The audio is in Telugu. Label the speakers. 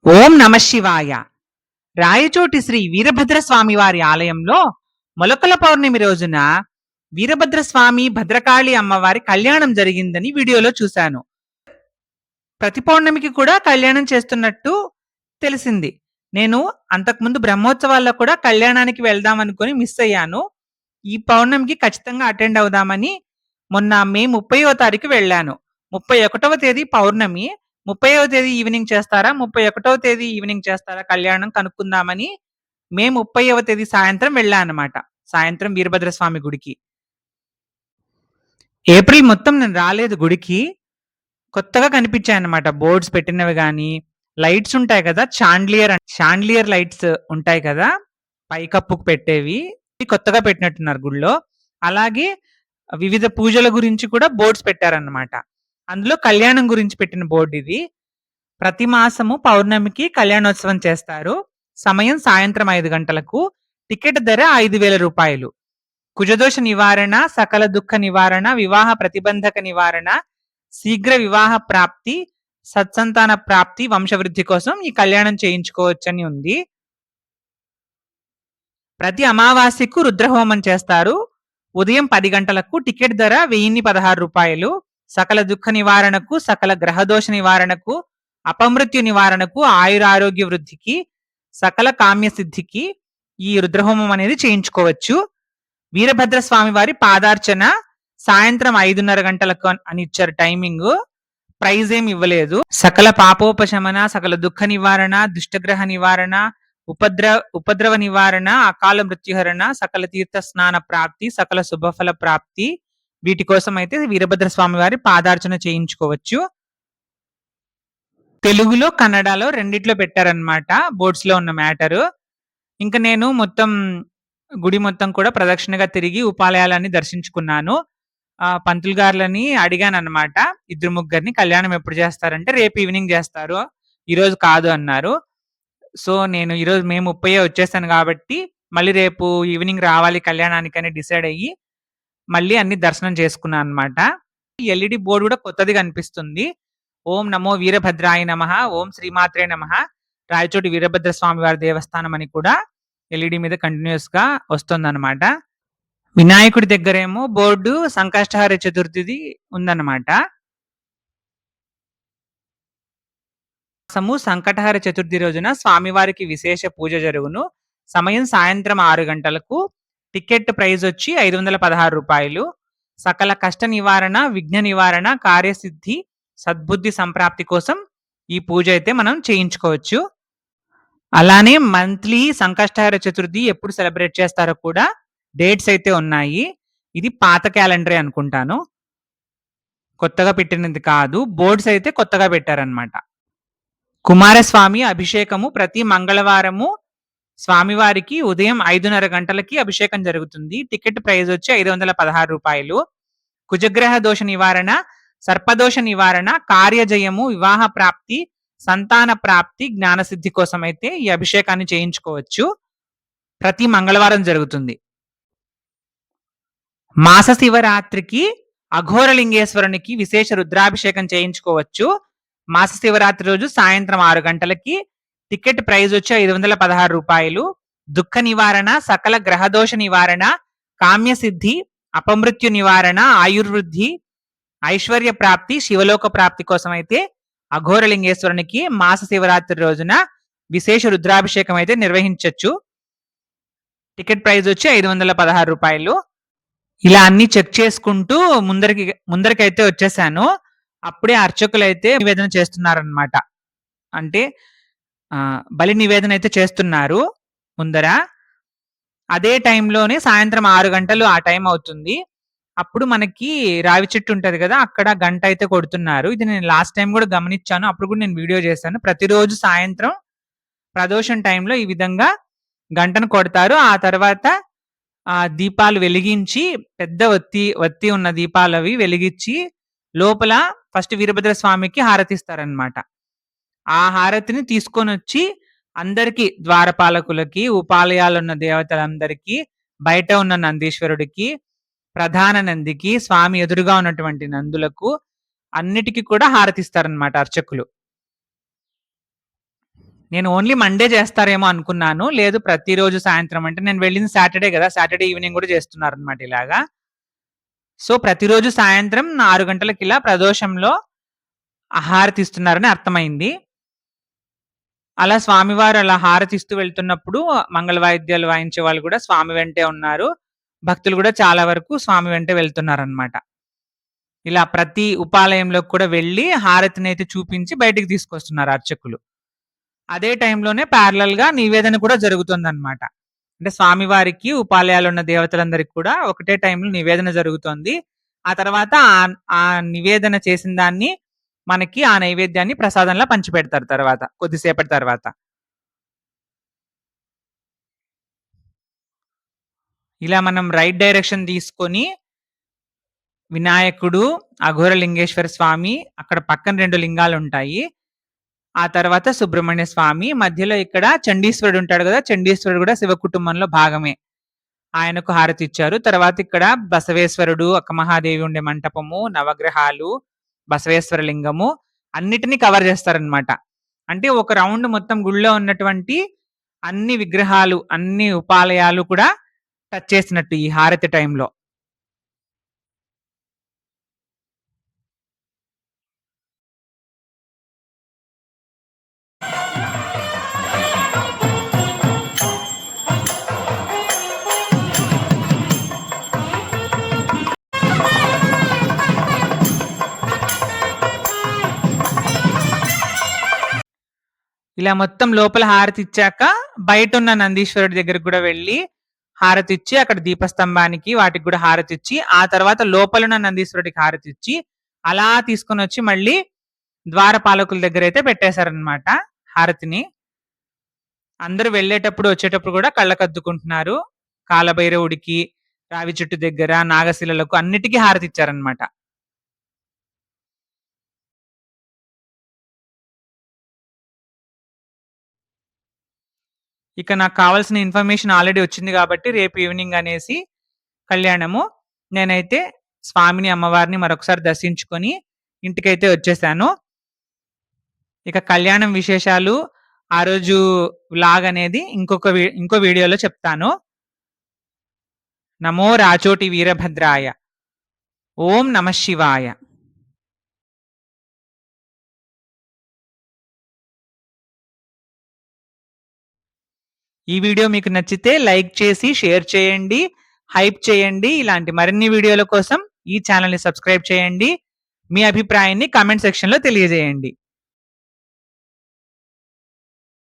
Speaker 1: ఓం నమ శివాయ. రాయచోటి శ్రీ వీరభద్రస్వామి వారి ఆలయంలో మొలకల పౌర్ణమి రోజున వీరభద్రస్వామి భద్రకాళి అమ్మవారి కళ్యాణం జరిగిందని వీడియోలో చూశాను. ప్రతి పౌర్ణమికి కూడా కళ్యాణం చేస్తున్నట్టు తెలిసింది. నేను అంతకుముందు బ్రహ్మోత్సవాల్లో కూడా కళ్యాణానికి వెళ్దాం అనుకుని మిస్ అయ్యాను. ఈ పౌర్ణమికి ఖచ్చితంగా అటెండ్ అవుదామని మొన్న మే 30వ తారీఖు వెళ్ళాను. 31వ తేదీ పౌర్ణమి. 30వ తేదీ ఈవినింగ్ చేస్తారా, 31వ తేదీ ఈవినింగ్ చేస్తారా కళ్యాణం కనుక్కుందామని మే 30వ తేదీ సాయంత్రం వెళ్ళానమాట. సాయంత్రం వీరభద్రస్వామి గుడికి. ఏప్రిల్ మొత్తం నేను రాలేదు గుడికి. కొత్తగా కనిపించాయన్నమాట బోర్డ్స్ పెట్టినవి గాని, లైట్స్ ఉంటాయి కదా, షాండ్లియర్ లైట్స్ ఉంటాయి కదా, పైకప్పుకు పెట్టేవి కొత్తగా పెట్టినట్టున్నారు గుడిలో. అలాగే వివిధ పూజల గురించి కూడా బోర్డ్స్ పెట్టారన్నమాట. అందులో కళ్యాణం గురించి పెట్టిన బోర్డు ఇది. ప్రతి మాసము పౌర్ణమికి కళ్యాణోత్సవం చేస్తారు. సమయం సాయంత్రం 5 గంటలకు. టికెట్ ధర 5,000 రూపాయలు. కుజదోష నివారణ, సకల దుఃఖ నివారణ, వివాహ ప్రతిబంధక నివారణ, శీఘ్ర వివాహ ప్రాప్తి, సత్సంతాన ప్రాప్తి, వంశవృద్ధి కోసం ఈ కళ్యాణం చేయించుకోవచ్చని ఉంది. ప్రతి అమావాస్యకు రుద్రహోమం చేస్తారు. ఉదయం 10 గంటలకు. టికెట్ ధర 1016 రూపాయలు. సకల దుఃఖ నివారణకు, సకల గ్రహదోష నివారణకు, అపమృత్యు నివారణకు, ఆయురారోగ్య వృద్ధికి, సకల కామ్య సిద్ధికి ఈ రుద్రహోమం అనేది చేయించుకోవచ్చు. వీరభద్ర స్వామి వారి పాదార్చన సాయంత్రం 5:30 గంటలకు అని ఇచ్చారు టైమింగ్. ప్రైజ్ ఏమి ఇవ్వలేదు. సకల పాపోపశమన, సకల దుఃఖ నివారణ, దుష్టగ్రహ నివారణ, ఉపద్రవ నివారణ, అకాల మృత్యుహరణ, సకల తీర్థ స్నాన ప్రాప్తి, సకల శుభఫల ప్రాప్తి, వీటి కోసం అయితే వీరభద్ర స్వామి వారి పాదార్చన చేయించుకోవచ్చు. తెలుగులో, కన్నడలో రెండిట్లో పెట్టారనమాట బోర్డ్స్ లో ఉన్న మ్యాటర్. ఇంకా నేను మొత్తం గుడి మొత్తం కూడా ప్రదక్షిణగా తిరిగి ఉపాలయాలన్నీ దర్శించుకున్నాను. పంతులు గారులని అడిగాను అనమాట. 2-3 కళ్యాణం ఎప్పుడు చేస్తారంటే రేపు ఈవినింగ్ చేస్తారు, ఈ రోజు కాదు అన్నారు. సో నేను ఈరోజు మే 30 వచ్చేసాను కాబట్టి మళ్ళీ రేపు ఈవినింగ్ రావాలి కళ్యాణానికి అని డిసైడ్ అయ్యి మళ్ళీ అన్ని దర్శనం చేసుకున్నాను అనమాట. ఎల్ఈడి బోర్డు కూడా కొత్తది కనిపిస్తుంది. ఓం నమో వీరభద్రాయ నమః, ఓం శ్రీమాత్రే నమః, రాయచోటి వీరభద్ర స్వామి వారి దేవస్థానం అని కూడా ఎల్ఈడి మీద కంటిన్యూస్ గా వస్తుందన్నమాట. వినాయకుడి దగ్గరేమో బోర్డు సంకష్టహర చతుర్థిది ఉందన్నమాట. సంకటహర చతుర్థి రోజున స్వామివారికి విశేష పూజ జరుగును. సమయం సాయంత్రం 6 గంటలకు. టికెట్ ప్రైజ్ వచ్చి 516 రూపాయలు. సకల కష్ట నివారణ, విఘ్న నివారణ, కార్యసిద్ధి, సద్బుద్ధి సంప్రాప్తి కోసం ఈ పూజ అయితే మనం చేయించుకోవచ్చు. అలానే మంత్లీ సంకష్టహర చతుర్థి ఎప్పుడు సెలబ్రేట్ చేస్తారో కూడా డేట్స్ అయితే ఉన్నాయి. ఇది పాత క్యాలెండరే అనుకుంటాను, కొత్తగా పెట్టినది కాదు. బోర్డ్స్ అయితే కొత్తగా పెట్టారనమాట. కుమారస్వామి అభిషేకము ప్రతి మంగళవారము స్వామివారికి ఉదయం 5:30 గంటలకి అభిషేకం జరుగుతుంది. టికెట్ ప్రైజ్ వచ్చి 516 రూపాయలు. కుజగ్రహ దోష నివారణ, సర్పదోష నివారణ, కార్యజయము, వివాహ ప్రాప్తి, సంతాన ప్రాప్తి, జ్ఞానసిద్ధి కోసం అయితే ఈ అభిషేకాన్ని చేయించుకోవచ్చు. ప్రతి మంగళవారం జరుగుతుంది. మాస శివరాత్రికి అఘోరలింగేశ్వరునికి విశేష రుద్రాభిషేకం చేయించుకోవచ్చు. మాస శివరాత్రి రోజు సాయంత్రం 6 గంటలకి. టికెట్ ప్రైజ్ వచ్చి 516 రూపాయలు. దుఃఖ నివారణ, సకల గ్రహదోష నివారణ, కామ్య సిద్ధి, అపమృత్యు నివారణ, ఆయుర్వృద్ధి, ఐశ్వర్య ప్రాప్తి, శివలోక ప్రాప్తి కోసం అయితే అఘోరలింగేశ్వరునికి మాస శివరాత్రి రోజున విశేష రుద్రాభిషేకం అయితే నిర్వహించవచ్చు. టికెట్ ప్రైజ్ వచ్చి 516 రూపాయలు. ఇలా అన్ని చెక్ చేసుకుంటూ ముందరికైతే వచ్చేసాను. అప్పుడే అర్చకులు అయితే నివేదన చేస్తున్నారనమాట. అంటే బలి నివేదన అయితే చేస్తున్నారు ముందర. అదే టైంలోనే సాయంత్రం 6 గంటలు ఆ టైం అవుతుంది. అప్పుడు మనకి రావి చెట్టు ఉంటది కదా, అక్కడ గంట అయితే కొడుతున్నారు. ఇది నేను లాస్ట్ టైం కూడా గమనించాను, అప్పుడు కూడా నేను వీడియో చేశాను. ప్రతిరోజు సాయంత్రం ప్రదోషం టైంలో ఈ విధంగా గంటను కొడతారు. ఆ తర్వాత దీపాలు వెలిగించి, పెద్ద వత్తి ఉన్న దీపాలు అవి వెలిగించి లోపల ఫస్ట్ వీరభద్ర స్వామికి హారతిస్తారనమాట. ఆ హారతిని తీసుకొని వచ్చి అందరికి, ద్వారపాలకులకి, ఉపాలయాలు ఉన్న దేవతలందరికీ, బయట ఉన్న నందీశ్వరుడికి, ప్రధాన నందికి, స్వామి ఎదురుగా ఉన్నటువంటి నందులకు అన్నిటికీ కూడా హారతిస్తారనమాట అర్చకులు. నేను ఓన్లీ మండే చేస్తారేమో అనుకున్నాను. లేదు ప్రతిరోజు సాయంత్రం అంటే నేను వెళ్ళింది సాటర్‌డే గదా! సాటర్‌డే ఈవినింగ్ గూడా చేస్తున్నారనమాట ఇలాగా. సో, ప్రతిరోజు సాయంత్రం 6 గంటలకిలా ప్రదోషంలో హారతిస్తున్నారని అర్థమైంది. అలా స్వామివారు అలా హారతిస్తూ వెళ్తున్నప్పుడు మంగళ వాయిద్యాలు వాయించే వాళ్ళు గూడా స్వామి వెంటే ఉన్నారు. భక్తులు గూడా చాలా వరకు స్వామి వెంటే వెళ్తున్నారనమాట. ఇలా ప్రతి ఉపాలయంలోకి కూడా వెళ్లి హారతినైతే చూపించి బయటికి తీసుకొస్తున్నారు అర్చకులు. అదే టైంలోనే ప్యారలల్‌గా నివేదన కూడా జరుగుతుందనమాట. అంటే స్వామివారికి ఉపాలయాలున్న దేవతలందరికి కూడా ఒకటే టైంలో నివేదన జరుగుతోంది. ఆ తర్వాత ఆ నివేదన చేసిన దాన్ని మనకి ఆ నైవేద్యాన్ని ప్రసాదంలా పంచిపెడతారు తర్వాత. కొద్దిసేపటి తర్వాత. ఇలా మనం రైట్ డైరెక్షన్ తీసుకొని వినాయకుడు, అఘోర లింగేశ్వర స్వామి, అక్కడ పక్కన 2 లింగాలుంటాయి. ఆ తర్వాత సుబ్రహ్మణ్య స్వామి, మధ్యలో ఇక్కడ చండీశ్వరుడు ఉంటాడు గదా! చండీశ్వరుడు గూడా శివ కుటుంబంలో భాగమే. ఆయనకు హారతిచ్చారు. తర్వాత ఇక్కడ బసవేశ్వరుడు, అక్కమహాదేవి ఉండే మంటపము, నవగ్రహాలు, బసవేశ్వర లింగము అన్నిటిని కవర్ చేస్తారనమాట. అంటే ఒక రౌండ్ మొత్తం గుడిలో ఉన్నటువంటి అన్ని విగ్రహాలు, అన్ని ఉపాలయాలు కూడా టచ్ చేసినట్టు ఈ హారతి టైంలో. ఇలా మొత్తం లోపల హారతిచ్చాక బయటున్న నందీశ్వరుడి దగ్గరికి గూడా వెళ్లి హారతిచ్చి అక్కడ దీపస్తంభానికి వాటికి గూడా హారతిచ్చి, ఆ తర్వాత లోపలున్న నందీశ్వరుడికి హారతిచ్చి, అలా తీసుకొనొచ్చి మళ్ళీ ద్వారపాలకుల దగ్గరైతే పెట్టేశారనమాట హారతిని. అందరూ వెళ్ళేటప్పుడు, వచ్చేటప్పుడు గూడా కళ్ళకద్దుకుంటున్నారు. కాలభైరవుడికి, రావి చెట్టు దగ్గర, నాగశిలలకు అన్నిటికి హారతిచ్చారనమాట. ఇక నాకు కావాల్సిన ఇన్ఫర్మేషన్ ఆల్రెడీ వచ్చింది గాబట్టి, రేపు ఈవినింగ్ అనేసి కళ్యాణము. నేనైతే స్వామిని, అమ్మవారిని మరొకసారి దర్శించుకొని ఇంటికైతే వచ్చేసాను. ఇక కళ్యాణం విశేషాలు, ఆ రోజు వ్లాగ్ అనేది ఇంకో వీడియోలో చెప్తాను. నమో రాచోటి వీరభద్రాయ. ఓం నమః శివాయ. ఈ వీడియో మీకు నచ్చితే లైక్ చేసి, షేర్ చేయండి, హైప్ చేయండి. ఇలాంటి మరిన్ని వీడియోల కోసం ఈ ఛానెల్‌ని సబ్స్క్రైబ్ చేయండి. మీ అభిప్రాయాన్ని కామెంట్ సెక్షన్‌లో తెలియజేయండి.